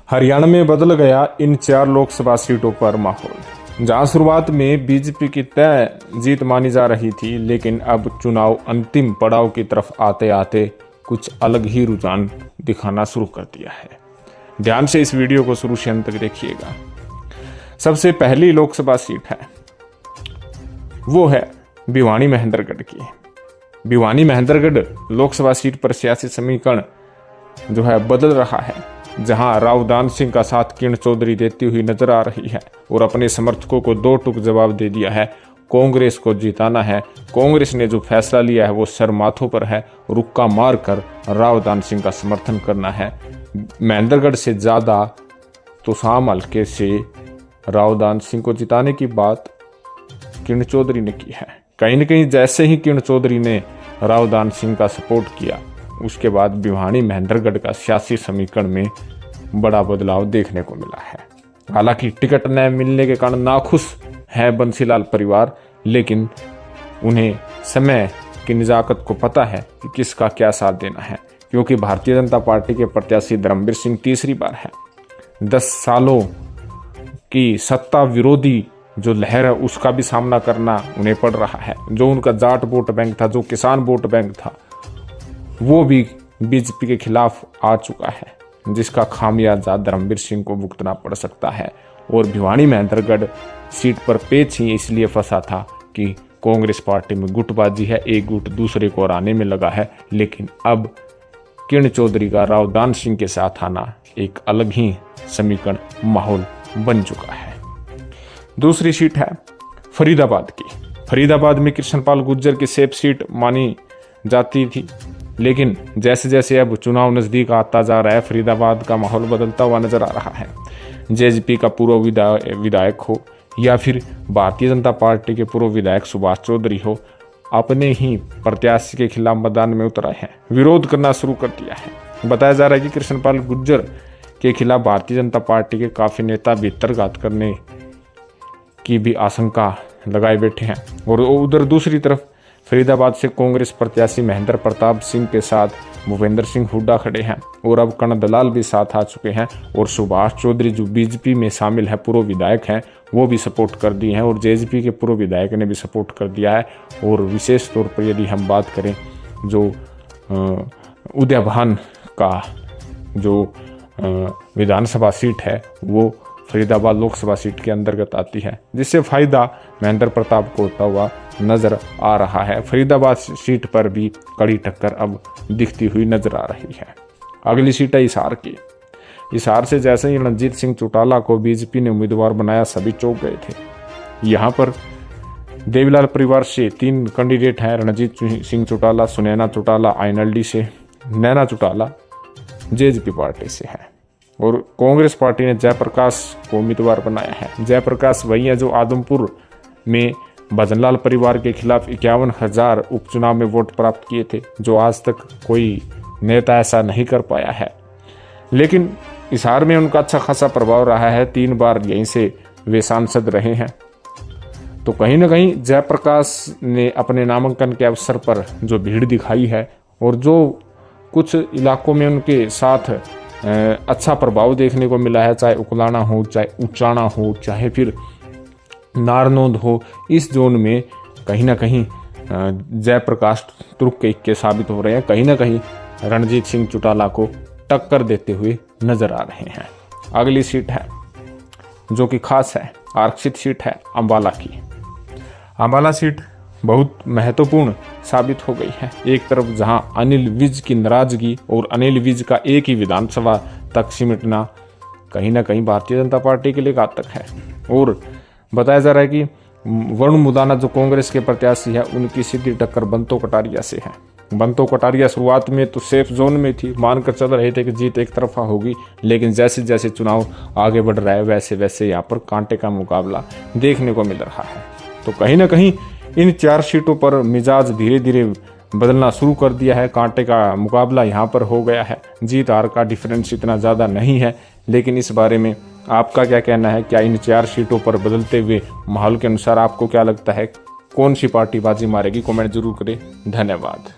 हरियाणा में बदल गया इन 4 लोकसभा सीटों पर माहौल। जहां शुरुआत में बीजेपी की तय जीत मानी जा रही थी, लेकिन अब चुनाव अंतिम पड़ाव की तरफ आते आते कुछ अलग ही रुझान दिखाना शुरू कर दिया है। ध्यान से इस वीडियो को शुरू से अंत तक देखिएगा। सबसे पहली लोकसभा सीट है वो है भिवानी महेंद्रगढ़ की। भिवानी महेंद्रगढ़ लोकसभा सीट पर सियासी समीकरण जो है बदल रहा है, जहां रावदान सिंह का साथ किरण चौधरी देती हुई नजर आ रही है और अपने समर्थकों को 2 टूक जवाब दे दिया है। कांग्रेस को जिताना है। कांग्रेस ने जो फैसला लिया है वो सर माथों पर है। रुक्का मारकर रावदान सिंह का समर्थन करना है। महेंद्रगढ़ से ज्यादा तोशाम हल्के से रावदान सिंह को जिताने की बात किरण चौधरी ने की है। कहीं न कहीं जैसे ही किरण चौधरी ने रावदान सिंह का सपोर्ट किया, उसके बाद भिवानी महेंद्रगढ़ का सियासी समीकरण में बड़ा बदलाव देखने को मिला है। हालांकि टिकट न मिलने के कारण नाखुश है बंसीलाल परिवार, लेकिन उन्हें समय की निजाकत को पता है कि किसका क्या साथ देना है, क्योंकि भारतीय जनता पार्टी के प्रत्याशी धर्मवीर सिंह तीसरी बार है। 10 सालों की सत्ता विरोधी जो लहर है उसका भी सामना करना उन्हें पड़ रहा है। जो उनका जाट वोट बैंक था, जो किसान वोट बैंक था, वो भी बीजेपी के खिलाफ आ चुका है, जिसका खामियाजा धर्मवीर सिंह को भुगतना पड़ सकता है। और भिवानी महेंद्रगढ़ सीट पर पेच ही इसलिए फंसा था कि कांग्रेस पार्टी में गुटबाजी है, एक गुट दूसरे को हराने में लगा है। लेकिन अब किरण चौधरी का रावदान सिंह के साथ आना एक अलग ही समीकरण माहौल बन चुका है। दूसरी सीट है फरीदाबाद की। फरीदाबाद में कृष्णपाल गुर्जर की सेफ सीट मानी जाती थी, लेकिन जैसे जैसे अब चुनाव नजदीक आता जा रहा है, फरीदाबाद का माहौल बदलता हुआ नजर आ रहा है। जेजेपी का पूर्व विधायक हो या फिर भारतीय जनता पार्टी के पूर्व विधायक सुभाष चौधरी हो, अपने ही प्रत्याशी के खिलाफ मैदान में उतरा है, विरोध करना शुरू कर दिया है। बताया जा रहा है कि कृष्णपाल गुर्जर के खिलाफ भारतीय जनता पार्टी के काफी नेता भीतरघात करने की भी आशंका लगाए बैठे हैं। और उधर दूसरी तरफ फरीदाबाद से कांग्रेस प्रत्याशी महेंद्र प्रताप सिंह के साथ भूपेंद्र सिंह हुड्डा खड़े हैं और अब कर्ण दलाल भी साथ आ चुके हैं। और सुभाष चौधरी जो बीजेपी में शामिल है, पूर्व विधायक हैं, वो भी सपोर्ट कर दिए हैं और जेजेपी के पूर्व विधायक ने भी सपोर्ट कर दिया है। और विशेष तौर पर यदि हम बात करें, जो उदयभान का जो विधानसभा सीट है वो फरीदाबाद लोकसभा सीट के अंतर्गत आती है, जिससे फायदा महेंद्र प्रताप को होता हुआ नजर आ रहा है। फरीदाबाद सीट पर भी कड़ी टक्कर अब दिखती हुई नजर आ रही है। अगली सीट है हिसार की। हिसार से जैसे ही रणजीत सिंह चौटाला को बीजेपी ने उम्मीदवार बनाया, सभी चौंक गए थे। यहाँ पर देवीलाल परिवार से 3 कैंडिडेट हैं, रणजीत सिंह चौटाला, सुनैना चौटाला INLD से, नैना चौटाला जेजेपी पार्टी से है। और कांग्रेस पार्टी ने जयप्रकाश को उम्मीदवार बनाया है। जयप्रकाश वही है जो आदमपुर में भजनलाल परिवार के खिलाफ 51,000 उपचुनाव में वोट प्राप्त किए थे, जो आज तक कोई नेता ऐसा नहीं कर पाया है। लेकिन हिसार में उनका अच्छा खासा प्रभाव रहा है, 3 बार यहीं से वे सांसद रहे हैं। तो कहीं ना कहीं जयप्रकाश ने अपने नामांकन के अवसर पर जो भीड़ दिखाई है और जो कुछ इलाकों में उनके साथ अच्छा प्रभाव देखने को मिला है, चाहे उकलाना हो, चाहे उचाना हो, चाहे फिर नारनौंद हो, इस जोन में कहीं ना कहीं जयप्रकाश तुर्क के इक्के साबित हो रहे हैं। कहीं ना कहीं रणजीत सिंह चौटाला को टक्कर देते हुए नजर आ रहे हैं। अगली सीट है जो कि खास है, आरक्षित सीट है अंबाला की। अंबाला सीट बहुत महत्वपूर्ण साबित हो गई है। एक तरफ जहां अनिल विज की नाराजगी और अनिल विज का एक ही विधानसभा तक सिमटना कहीं ना कहीं भारतीय जनता पार्टी के लिए घातक है। और बताया जा रहा है कि वरुण मुदाना जो कांग्रेस के प्रत्याशी है, उनकी सीधी टक्कर बंतो कटारिया से है। बंतो कटारिया शुरुआत में तो सेफ जोन में थी, मानकर चल रहे थे कि जीत एक तरफा होगी, लेकिन जैसे जैसे चुनाव आगे बढ़ रहा है वैसे वैसे यहाँ पर कांटे का मुकाबला देखने को मिल रहा है। तो कहीं ना कहीं इन 4 सीटों पर मिजाज धीरे धीरे बदलना शुरू कर दिया है। कांटे का मुकाबला यहाँ पर हो गया है। जीत हार का डिफरेंस इतना ज़्यादा नहीं है, लेकिन इस बारे में आपका क्या कहना है? क्या इन 4 सीटों पर बदलते हुए माहौल के अनुसार आपको क्या लगता है, कौन सी पार्टी बाजी मारेगी? कमेंट जरूर करें। धन्यवाद।